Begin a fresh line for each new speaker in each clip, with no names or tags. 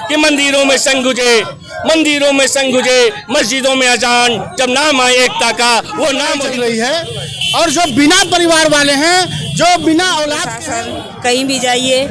कि मंदिरों में संग गुजे, मस्जिदों में अजान, जब नाम आए एकता का वो नाम
चल रही है। और जो बिना परिवार वाले हैं, जो बिना औलाद के हैं,
कहीं भी जाइए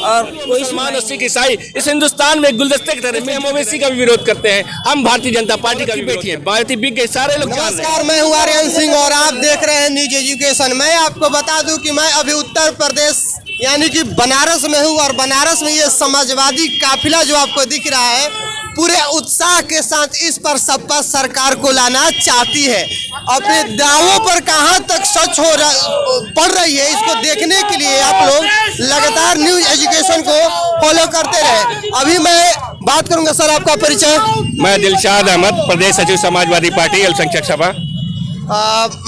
और कोई
मुसलमान और सिख ईसाई इस हिंदुस्तान में एक गुलदस्ते की तरह हम ओवैसी का भी विरोध करते हैं, हम भारतीय जनता पार्टी का भी बैठी है, भारतीय बिक गए सारे लोग जान रहे हैं।
नमस्कार, मैं हूँ आर्यन सिंह और आप देख रहे हैं न्यूज एजुकेशन। मैं आपको बता दूं कि मैं अभी उत्तर प्रदेश यानी कि बनारस में हूँ और बनारस में ये समाजवादी काफिला जो आपको दिख रहा है पूरे उत्साह के साथ इस पर सपा सरकार को लाना चाहती है। अपने दावों पर कहां तक सच पड़ रही है, इसको देखने के लिए आप लोग लगातार न्यूज एजुकेशन को फॉलो करते रहे। अभी मैं बात करूंगा, सर आपका परिचय।
मैं दिलशाद अहमद, प्रदेश सचिव समाजवादी पार्टी अल्पसंख्यक सभा।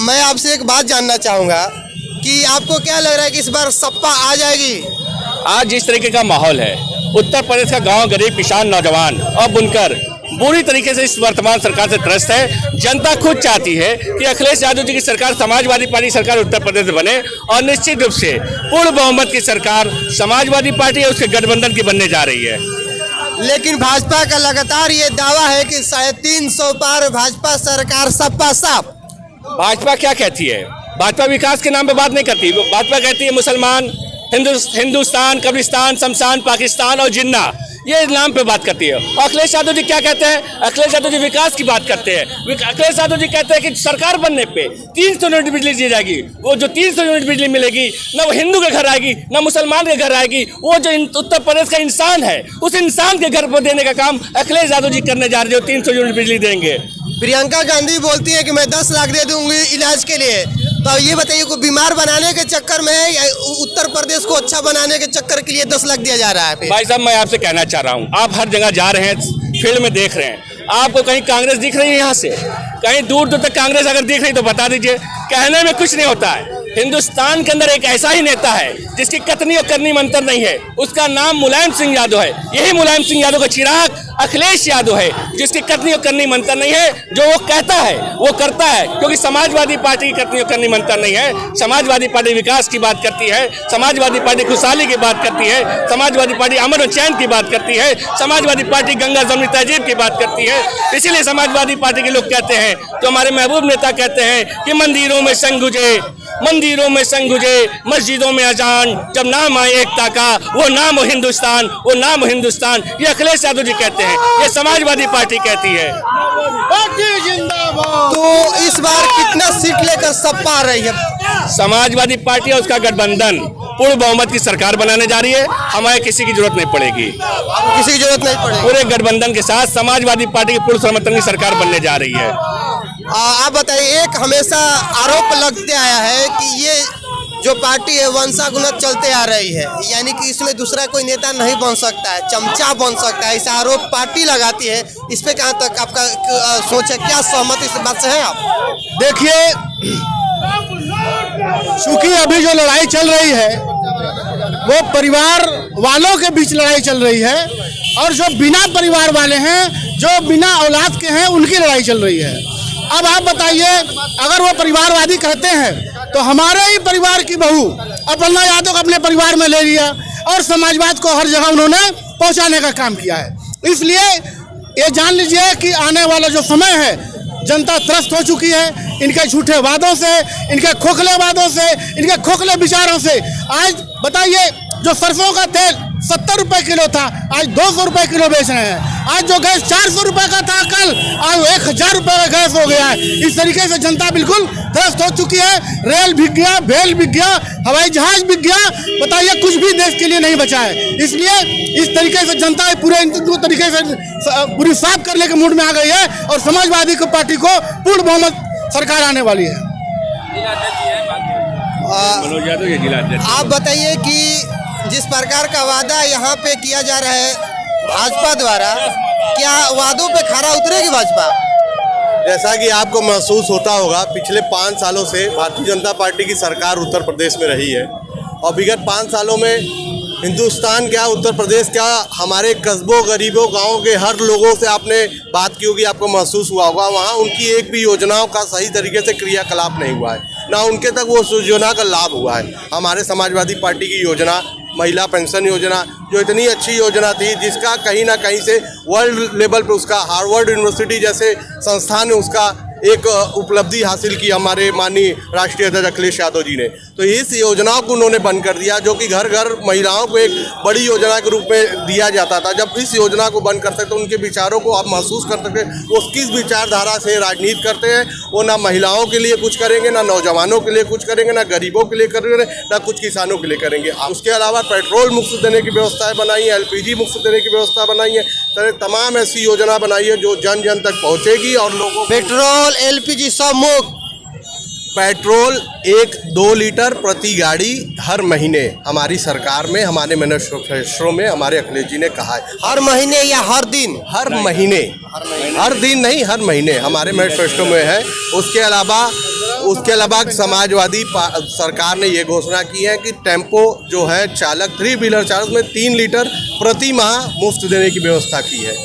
मैं आपसे एक बात जानना चाहूंगा कि आपको क्या लग रहा है कि इस बार सपा आ जाएगी?
आज जिस तरीके का माहौल है, उत्तर प्रदेश का गांव, गरीब, किसान, नौजवान और बुनकर बुरी तरीके से इस वर्तमान सरकार से त्रस्त है। जनता खुद चाहती है कि अखिलेश यादव जी की सरकार, समाजवादी पार्टी सरकार उत्तर प्रदेश में बने और निश्चित रूप से पूर्ण बहुमत की सरकार समाजवादी पार्टी और उसके गठबंधन की बनने जा रही है।
लेकिन भाजपा का लगातार ये दावा है कि 350 पार भाजपा सरकार सपा साफ।
भाजपा क्या कहती है? भाजपा विकास के नाम पे बात नहीं करती। भाजपा कहती है मुसलमान, हिंदुस्तान, कब्रिस्तान, शमशान, पाकिस्तान और जिन्ना, ये नाम पे बात करती है। और अखिलेश यादव जी क्या कहते हैं? अखिलेश यादव जी विकास की बात करते हैं। अखिलेश यादव जी कहते हैं कि सरकार बनने पे 300 यूनिट बिजली दी जाएगी। वो जो 300 यूनिट बिजली मिलेगी, न वो हिंदू के घर आएगी, न मुसलमान के घर आएगी, वो जो उत्तर प्रदेश का इंसान है, उस इंसान के घर पर देने का काम अखिलेश यादव जी करने जा रहे हैं, जो 300 यूनिट बिजली देंगे।
प्रियंका गांधी बोलती है कि मैं 10 लाख दे दूंगी इलाज के लिए। तो ये बताइए, को बीमार बनाने के चक्कर में है या उत्तर प्रदेश को अच्छा बनाने के चक्कर के लिए 10 लाख दिया जा रहा है?
भाई साहब, मैं आपसे कहना चाह रहा हूँ, आप हर जगह जा रहे हैं, फील्ड में देख रहे हैं, आपको कहीं कांग्रेस दिख रही है? यहाँ से कहीं दूर दूर तक कांग्रेस अगर दिख रही तो बता दीजिए। कहने में कुछ नहीं होता है। हिंदुस्तान के अंदर एक ऐसा ही नेता है जिसकी कथनी और करनी में अंतर नहीं है, उसका नाम मुलायम सिंह यादव है। यही मुलायम सिंह यादव का चिराग अखिलेश यादव है, जिसकी कथनी और करनी में अंतर नहीं है। जो वो कहता है वो करता है, क्योंकि समाजवादी पार्टी की कथनी और करनी में अंतर नहीं है। समाजवादी पार्टी विकास की बात करती है, समाजवादी पार्टी खुशहाली की बात करती है, समाजवादी पार्टी अमन और चैन की बात करती है, समाजवादी पार्टी गंगा जमुनी तहजीब की बात करती है। इसीलिए समाजवादी पार्टी के लोग कहते हैं, जो हमारे महबूब नेता कहते हैं कि मंदिरों में संग गुजे, मस्जिदों में अजान, जब नाम आए एकता का वो नाम हिंदुस्तान, वो नाम हिंदुस्तान। ये अखिलेश यादव जी कहते हैं, ये समाजवादी पार्टी कहती है।
तो इस बार कितना सीट लेकर सपा आ रही है?
समाजवादी पार्टी और उसका गठबंधन पूर्ण बहुमत की सरकार बनाने जा रही है। हमारे किसी की जरूरत नहीं पड़ेगी,
किसी की जरूरत नहीं पड़ेगी।
पूरे गठबंधन के साथ समाजवादी पार्टी की पूर्ण समर्थन की सरकार बनने जा रही है।
आप बताइए, एक हमेशा आरोप लगते आया है कि ये जो पार्टी है वंशानुगत चलते आ रही है, यानी कि इसमें दूसरा कोई नेता नहीं बन सकता है, चमचा बन सकता है, ऐसा आरोप पार्टी लगाती है। इस पे कहाँ तक आपका सोच है? क्या सहमत इस बात से है आप?
देखिए, चूंकि अभी जो लड़ाई चल रही है वो परिवार वालों के बीच लड़ाई चल रही है, और जो बिना परिवार वाले हैं, जो बिना औलाद के हैं, उनकी लड़ाई चल रही है। अब आप बताइए, अगर वो परिवारवादी कहते हैं तो हमारे ही परिवार की बहू अपर्णा यादव को अपने परिवार में ले लिया और समाजवाद को हर जगह उन्होंने पहुंचाने का काम किया है। इसलिए ये जान लीजिए कि आने वाला जो समय है, जनता त्रस्त हो चुकी है इनके झूठे वादों से, इनके खोखले वादों से, इनके खोखले विचारों से। आज बताइए, जो सरसों का तेल 70 रुपए किलो था, आज 200 रुपए किलो बेच रहे हैं। आज जो गैस 400 रुपए का था कल, आज 1000 रुपए का गैस हो गया है। इस तरीके से जनता बिल्कुल त्रस्त हो चुकी है। रेल बिक गया, भेल बिक गया, हवाई जहाज बिक गया। बताइए, कुछ भी देश के लिए नहीं बचा है। इसलिए इस तरीके से जनता पूरे तरीके से पूरी साफ करने के मूड में आ गई है और समाजवादी पार्टी को पूर्ण बहुमत सरकार आने वाली है।
आप बताइए कि जिस प्रकार का वादा यहाँ पे किया जा रहा है भाजपा द्वारा, क्या वादों पे खरा उतरेगी भाजपा?
जैसा कि आपको महसूस होता होगा, पिछले 5 सालों से भारतीय जनता पार्टी की सरकार उत्तर प्रदेश में रही है और विगत 5 सालों में हिंदुस्तान क्या, उत्तर प्रदेश क्या, हमारे कस्बों, गरीबों, गाँव के हर लोगों से आपने बात की होगी, आपको महसूस हुआ होगा, वहाँ उनकी एक भी योजनाओं का सही तरीके से क्रियाकलाप नहीं हुआ है, ना उनके तक वो योजना का लाभ हुआ है। हमारे समाजवादी पार्टी की योजना महिला पेंशन योजना, जो इतनी अच्छी योजना थी, जिसका कहीं ना कहीं से वर्ल्ड लेवल पे उसका हार्वर्ड यूनिवर्सिटी जैसे संस्थान ने उसका एक उपलब्धि हासिल की हमारे माननीय राष्ट्रीय अध्यक्ष अखिलेश यादव जी ने। तो इस योजनाओं को उन्होंने बंद कर दिया, जो कि घर घर महिलाओं को एक बड़ी योजना के रूप में दिया जाता था। जब इस योजना को बंद कर सकते तो उनके विचारों को आप महसूस कर सकते हैं वो किस विचारधारा से राजनीति करते हैं। वो ना महिलाओं के लिए कुछ करेंगे, ना नौजवानों के लिए कुछ करेंगे, ना गरीबों के लिए करेंगे, ना कुछ किसानों के लिए करेंगे। उसके अलावा पेट्रोल मुफ्त देने की व्यवस्थाएं बनाई है, LPG मुफ्त देने की व्यवस्था बनाई है, तमाम ऐसी योजना बनाई है जो जन जन तक पहुँचेगी और लोगों
पेट्रोल LPG सब मुफ्त।
पेट्रोल 1-2 लीटर प्रति गाड़ी हर महीने हमारी सरकार में, हमारे मैनिफेस्टो में हमारे अखिलेश जी ने कहा है।
हर महीने या हर दिन?
हर महीने, हर दिन नहीं, हर महीने हमारे मैनिफेस्टो में है। उसके अलावा समाजवादी सरकार ने ये घोषणा की है कि टेम्पो जो है चालक, 3 व्हीलर चालक में 3 लीटर प्रति माह मुफ्त देने की व्यवस्था की है।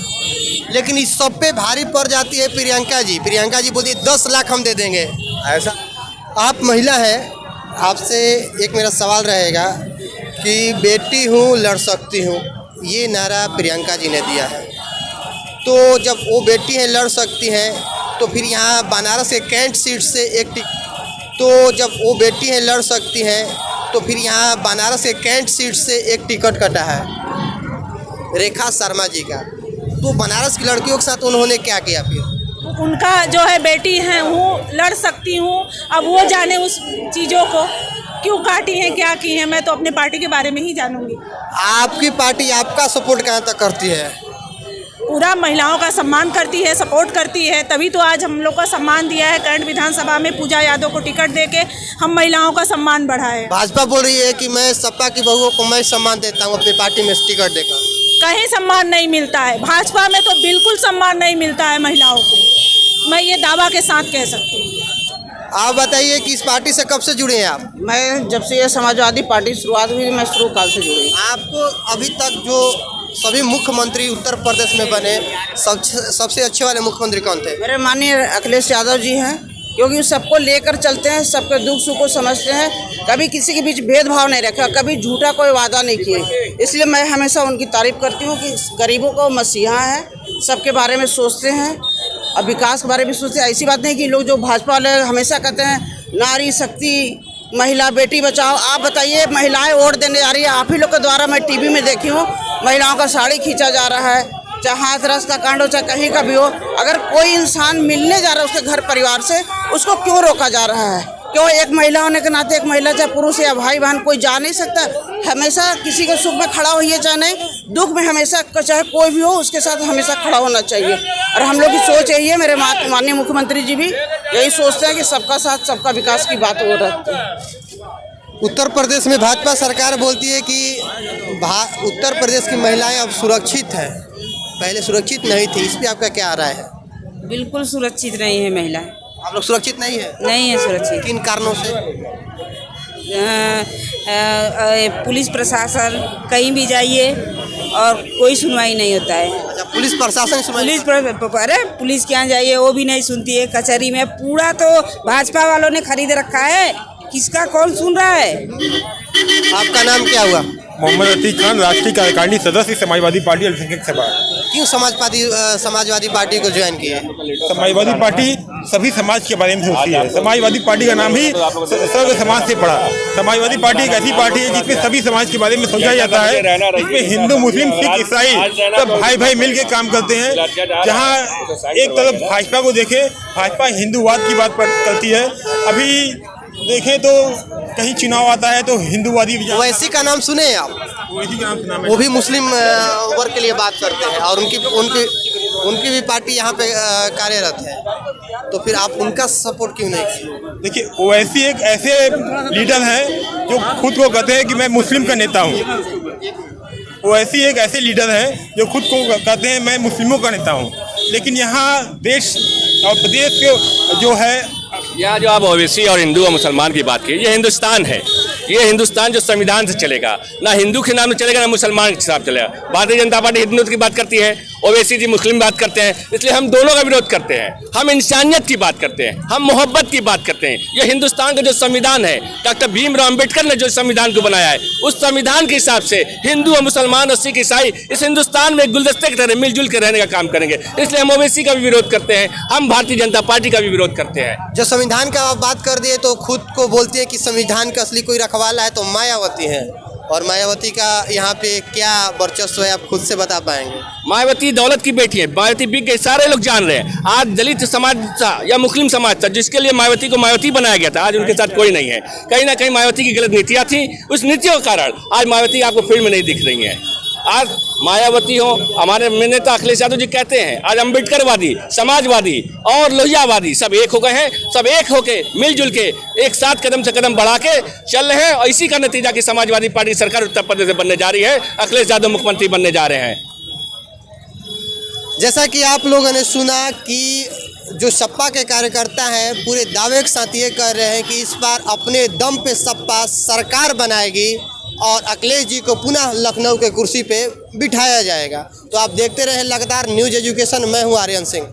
लेकिन इस सब पे भारी पड़ जाती है प्रियंका जी। प्रियंका जी बोलती है 10 लाख हम दे देंगे।
ऐसा
आप महिला हैं, आपसे एक मेरा सवाल रहेगा कि बेटी हूँ लड़ सकती हूँ, ये नारा प्रियंका जी ने दिया है। तो जब वो बेटी हैं लड़ सकती हैं तो फिर यहाँ बनारस के कैंट सीट से एक टिकट कटा है रेखा शर्मा जी का। तो बनारस की लड़कियों के साथ उन्होंने क्या किया? फिर
उनका जो है बेटी हैं हूँ, लड़ सकती हूँ, अब वो जाने उस चीज़ों को क्यों काटी हैं, क्या की हैं। मैं तो अपने पार्टी के बारे में ही जानूंगी।
आपकी पार्टी आपका सपोर्ट कहाँ तक करती है?
पूरा महिलाओं का सम्मान करती है, सपोर्ट करती है, तभी तो आज हम लोग का सम्मान दिया है। करंट विधानसभा में पूजा यादव को टिकट देके हम महिलाओं का सम्मान बढ़ाए।
भाजपा बोल रही है कि मैं सपा की बहुओं को मैं सम्मान देता हूँ अपनी पार्टी में टिकट देकर।
कहीं सम्मान नहीं मिलता है, भाजपा में तो बिल्कुल सम्मान नहीं मिलता है महिलाओं को, मैं ये दावा के साथ कह सकती हूँ।
आप बताइए कि इस पार्टी से कब से जुड़े हैं आप?
मैं जब से ये समाजवादी पार्टी शुरुआत हुई, मैं शुरू काल से जुड़ी।
आपको अभी तक जो सभी मुख्यमंत्री उत्तर प्रदेश में बने, सबसे अच्छे वाले मुख्यमंत्री कौन थे?
मेरे माननीय अखिलेश यादव जी हैं, क्योंकि सबको लेकर चलते हैं, सबके दुख सुख को समझते हैं, कभी किसी के बीच भेदभाव नहीं रखा, कभी झूठा कोई वादा नहीं किए। इसलिए मैं हमेशा उनकी तारीफ करती हूँ कि गरीबों को मसीहा है, सबके बारे में सोचते हैं और विकास के बारे में सोचते हैं। ऐसी बात नहीं कि लोग जो भाजपा वाले हमेशा कहते हैं नारी शक्ति, महिला बेटी बचाओ। आप बताइए, महिलाएं वोट देने जा रही है, आप ही लोग के द्वारा मैं टीवी में देखी हूँ, महिलाओं का साड़ी खींचा जा रहा है, चाहे हाथरस का कांड हो चाहे कहीं का भी हो। अगर कोई इंसान मिलने जा रहा है उसके घर परिवार से, उसको क्यों रोका जा रहा है? क्यों? एक महिला होने के नाते, एक महिला चाहे पुरुष या भाई बहन कोई जा नहीं सकता? हमेशा किसी के सुख में खड़ा होइए चाहे नहीं, दुख में हमेशा चाहे कोई भी हो उसके साथ हमेशा खड़ा होना चाहिए। और हम लोग की सोच यही है, मेरे माननीय मुख्यमंत्री जी भी यही सोचते हैं कि सबका साथ सबका विकास की बात हो रही है।
उत्तर प्रदेश में भाजपा सरकार बोलती है कि उत्तर प्रदेश की महिलाएं अब सुरक्षित हैं, पहले सुरक्षित नहीं थी। इस पर आपका क्या राय है?
बिल्कुल सुरक्षित नहीं है महिला।
आप लोग सुरक्षित नहीं है?
नहीं है सुरक्षित।
किन कारणों से?
पुलिस प्रशासन, कहीं भी जाइए और कोई सुनवाई नहीं होता है।
अच्छा, पुलिस प्रशासन सुनवाई?
अरे पुलिस के यहाँ जाइए वो भी नहीं सुनती है। कचहरी में पूरा तो भाजपा वालों ने खरीद रखा है, किसका कौन सुन रहा है?
आपका नाम क्या हुआ?
मोहम्मद अतीक खान, राष्ट्रीय कार्यकारिणी सदस्य, समाजवादी पार्टी अल्पसंख्यक सभा।
क्यों समाजवादी पार्टी को ज्वाइन किए?
समाजवादी पार्टी सभी समाज के बारे में सोचती है। समाजवादी पार्टी का नाम ही सर्व समाज से पड़ा। समाजवादी पार्टी एक ऐसी पार्टी है जिसमें सभी समाज के बारे में सोचा जाता है, जिसमें हिंदू, मुस्लिम, सिख, ईसाई सब भाई भाई मिल के काम करते हैं। जहाँ एक तरफ भाजपा को देखे, भाजपा हिंदूवाद की बात करती है। अभी देखें तो कहीं चुनाव आता है तो हिंदूवादी
ओवैसी का नाम सुने हैं आप?
ओवैसी का नाम सुना है।
वो भी मुस्लिम वर्ग के लिए बात करते हैं और उनकी भी पार्टी यहाँ पे कार्यरत है, तो फिर आप उनका सपोर्ट क्यों नहीं किए?
देखिए, ओवैसी एक ऐसे लीडर हैं जो खुद को कहते हैं कि मैं मुस्लिम का नेता हूँ। ओवैसी एक ऐसे लीडर हैं जो खुद को कहते हैं मैं मुस्लिमों का नेता हूँ। लेकिन यहाँ देश और प्रदेश जो है,
यहाँ जो आप ओवैसी और हिंदू और मुसलमान की बात की, ये हिंदुस्तान है। ये हिंदुस्तान जो संविधान से चलेगा, ना हिंदू के नाम से चलेगा ना मुसलमान के हिसाब चलेगा। भारतीय जनता पार्टी हिंदुत्व की बात करती है ओवैसी जी मुस्लिम बात करते हैं, इसलिए हम दोनों का विरोध करते हैं। हम इंसानियत की बात करते हैं, हम मोहब्बत की बात करते हैं। यह हिंदुस्तान का जो संविधान है, डॉक्टर भीमराव अंबेडकर ने जो संविधान को बनाया है, उस संविधान के हिसाब से हिंदू और मुसलमान और सिख ईसाई इस हिंदुस्तान में एक गुलदस्ते की तरह मिलजुल कर रहने का काम करेंगे। इसलिए हम ओवैसी का भी विरोध करते हैं, हम भारतीय जनता पार्टी का भी विरोध करते हैं।
जो संविधान का आप बात कर दिए तो खुद को बोलती है कि संविधान का असली कोई रखवाला है तो मायावती है, और मायावती का यहाँ पे क्या वर्चस्व है आप खुद से बता पाएंगे?
मायावती दौलत की बेटी है, मायावती बिक गई, सारे लोग जान रहे हैं। आज दलित समाज था या मुस्लिम समाज था जिसके लिए मायावती को मायावती बनाया गया था, आज उनके साथ कोई नहीं है। कहीं ना कहीं मायावती की गलत नीतियाँ थी, उस नीतियों के कारण आज मायावती आपको फील्ड में नहीं दिख रही है। आज मायावती हो, हमारे नेता अखिलेश यादव जी कहते हैं आज अम्बेडकरवादी, समाजवादी और लोहियावादी सब एक हो गए हैं, सब एक होके मिलजुल के एक साथ कदम से कदम बढ़ा के चल रहे हैं, और इसी का नतीजा कि समाजवादी पार्टी सरकार उत्तर प्रदेश में बनने जा रही है, अखिलेश यादव मुख्यमंत्री बनने जा रहे हैं।
जैसा कि आप लोगों ने सुना कि जो सपा के कार्यकर्ता हैं पूरे दावे के साथ ये कह रहे हैं कि इस बार अपने दम पे सपा सरकार बनाएगी और अखिलेश जी को पुनः लखनऊ के कुर्सी पे बिठाया जाएगा। तो आप देखते रहे लगातार न्यूज़ एजुकेशन, मैं हूँ आर्यन सिंह।